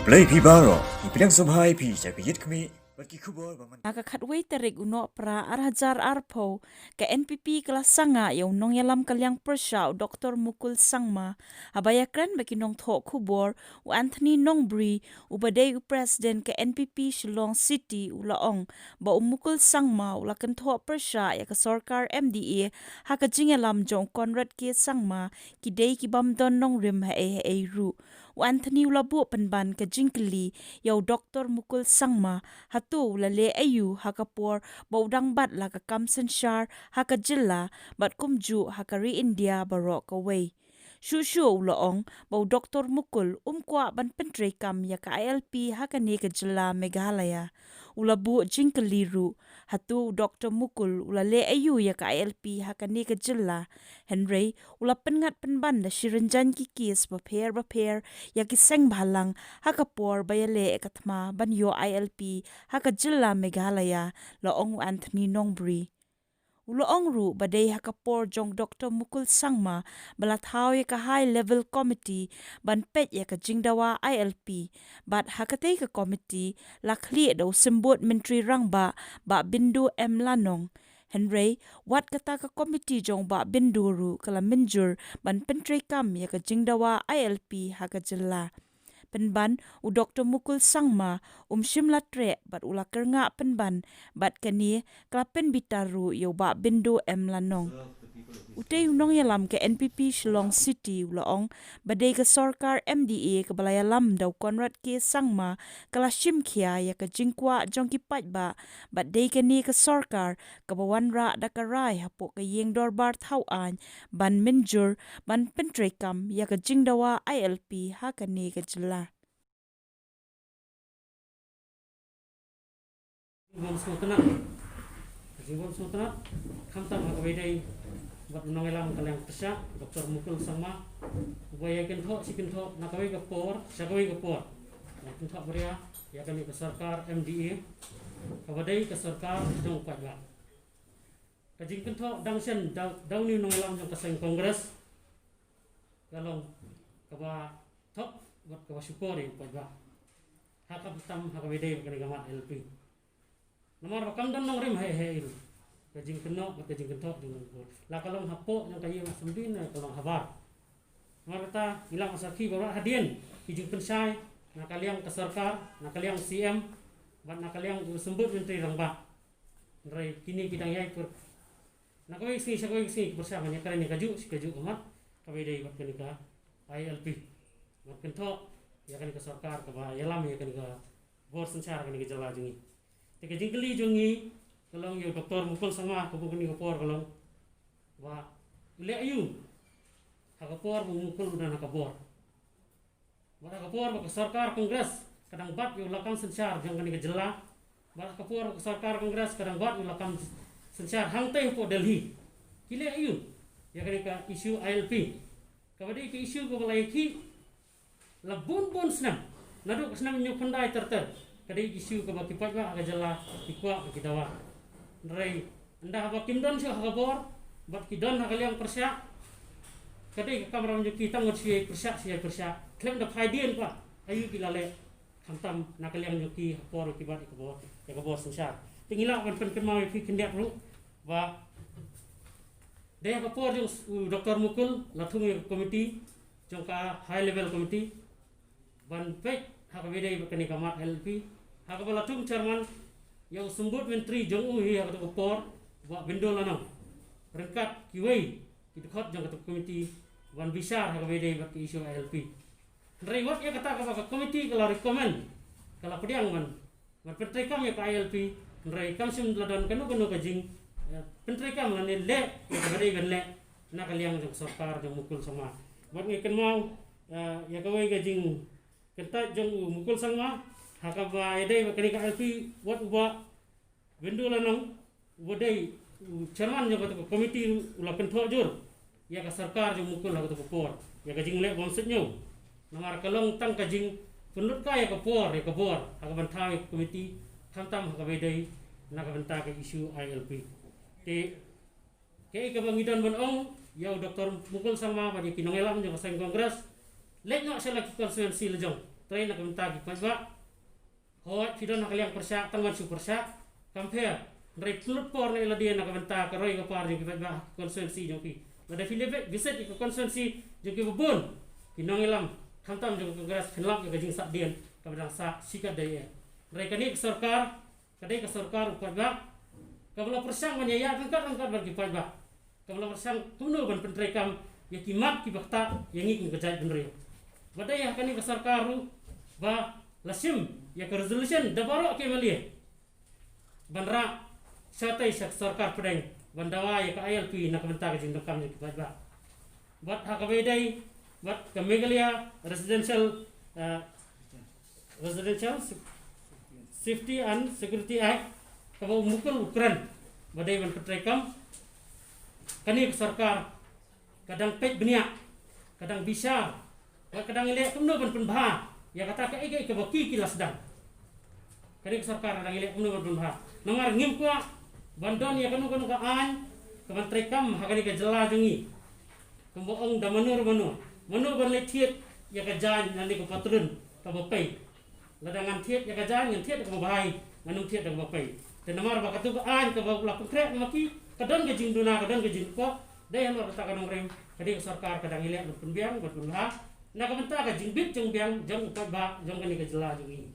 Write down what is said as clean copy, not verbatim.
Play Pibaro, Ipidang Subhai Pi, Sakit Kami, Bagi Kubor, Nakakatway tarik uno pra arhajar arpo ke NPP kelas sanga yung nong yalam kalyang persya Dr. Mukul Sangma habayakran baki nong thok kubor u Anthony Nongbri u baday u president ke NPP Shillong City u laong ba Mukul Sangma u lakan thok persya ya ka sorkar MDA haka jingalam jong Conrad K. Sangma ki day ki bamdon nong rim ha ru u Anthony ulabu penban ke jingkeli yaw Dr. Mukul Sangma hatu lale ayu hakapor baudang bat la ka kamsen shar haka jilla bat kumju haka ri India barok away. Shushu uloong bau Dr. Mukul kwa ban pentre kam ya ka ILP haka ne ka jilla Meghalaya. Ulabu jingkeliru hatu Dr. Mukul ulale ayu ya ka ILP haka ne ka jilla. Henry ula pengat penban da shiranjan ki kis baper ya ki seng bhalang haka por bayale ekatma ban yo ILP haka jilla Meghalaya laong Anthony Nongbri. Uloong ru badai hakapor jong Dr. Mukul Sangma balathaw ya ka high level committee ban pet ya ka jingdawa ILP bat hakatay ka committee lakli daw simbot menteri rangba ba bindu M Lanong. Henry wat kata ka committee jong ba bindu ru kala minjur ban pentri kam ya ka jingdawa ILP haka jilla. Penban u Dr. Mukul Sangma shimlatre bat ula kernga penban bat kani klapen bitaru yo ba bindu M Lanong. Utay unong yalam ke NPP Shillong City ulaong badai ke sorkar MDA ke balayalam daw Conrad K. Sangma kala shimkia ya ke jingkwa jong kipat ba badai kani ke sorkar ke bawanra da karai hapo ke yeng dorbar thawan ban minjur ban pentrekam ya ke jingdawa ILP hakani ke jela. Jimbon Sultanat, Kamtam Hakawedai, buat menongelam kalian pesyak, Dr. Mukul Sangma, upaya kentok, si kentok, nakawai kepor, sakawai kepor, kentok beria, ya kami ke sarkar MDA, kawadai ke sarkar jong pajak. Kajing kentok dangsen dauni nongelam jong kaseng kongres, kalau kawa tok buat kawa syukuri pajak. Hakap tam Hakawedai kani gamat LP. Nomor bakam dan nong rim he iru. Kajing kenok, kajing kentok dengan gol. La kalong hapo yang kayu mas sembin kalong habar. Nomor kata hilang asaki bawa hadian. Kijing pensai, nakaliang kesarkar, nakaliang CM, bat nakaliang sembut menteri rangba. Nrai kini kita yai per. Nakawai sini bersama nya karena kaju si kaju amat. Kawai dai bat kanika ILP. Bat kentok ya kan kesarkar ke yalam ya kan ke bor sensar kan ke jala jungi. Teka jingkeli jungi kalau yo Dr. Mukul Sangma kubuk ni kapor kalau wa ule ayu hakapor mukul udah nakapor wa hakapor ke sarkar kongres kadang bat yo lakang sensar jangan ni jela ba hakapor ke sarkar kongres kadang bat yo lakang sensar hangte po Delhi kile ayu ya kan ka isu ILP kabadi ke isu ko balai ki labun senam naduk senam nyukundai terter kadai isu ke baki pajak aga jala ikwa baki dawa nrai anda apa kimdon sih hakabor bat kidon hakaliang persyak kadai kamera menjuki tangut si persyak klem da faidien pa ayu kilale kamtam nakaliang juki hapor kibat ikabor ya kabor sensar tingila kan mau fi kendiak ru wa daya kapor jong Dr. Mukul latung komiti jongka high level committee ban pek hakabedai bakani kamat LP hakabalatung chairman yang sembut menteri jong uhi hakatu kapor buat bendol lanang rengkat kiwai kidkhot jong katu komiti ban bisar hakabedai bak isu LP rewat ya kata ka komiti kalau rekomend kalau pediang man pentri kam ya ka ILP nrai kam sim ladon kanu kajing pentri kam lan le ya kabedai gan le nakaliang jong sarkar jong Mukul sama buat ngeken mau ya kawai kajing kita jong Mukul Sangma hakaba edai bakani ka LP wat uba bendu lanang wadai chairman jong kata komiti ula pentho jur ya ka sarkar jong Mukul hakatu popor ya kajing le bomset nyu namar kalong tang kajing penut ka ya kapor hakaban thai komiti tam hakaba edai nakabenta ka isu ILP te ke ka bangidan banong ya Dr. Mukul Sangma bagi kinongelam jong kaseng kongres let nak saya lagi konstituensi lejong train nak minta ki pajak hoi pidon nak liang persyak tangan su persyak compare dari pulut por ni la dia nak minta ka roi ka par ki pajak konstituensi jong pi ada filibet visit ki konstituensi jong ki bubun kinong ilam kantam jong kongres pinlap ka jing sak dian ka badang sak sikat daya mereka ni sarkar kadai ka sarkar pajak kabla persang manyaya angkat bagi pajak kabla persang kuno ban pentrekam ya kimat ki bakta yang ngik ngejai benri badai ya kani ka sarkaru ba lasim ya ka resolution da baro ke malia banra satai sak sarkar pedeng bandawa ya ka ILP nak benta ka jindam kam ki pajak bat ha ka bedai bat ka Meghalaya residential Safety and Security Act kabau mukul ukuran badai ban petrekam kani sarkar kadang pet benia kadang bisa kadang ilek kumno ban penbah ya kata ka ege ke baki kilas dang kani sarkar kadang ilek kumno ban penbah nangar ngim kwa bandon ya kanu ka an ka ban trekam hakani ka jela jungi kumboong da manur ban letiet ya ka jan nanti ka patrun ka bapai ladangan tiet ya ka jan ngan tiet ka bahai manung tiet da bapai dan namar ba katu an ka ba la konkret maki kadon ke jing duna kadon ke jing ko dai hamar ta kanong rem kadi sarkar kadang ilek ban penbiang ban penha na ka benta ka jing bit jong biang jong upat ba jong kani ka jela jong ini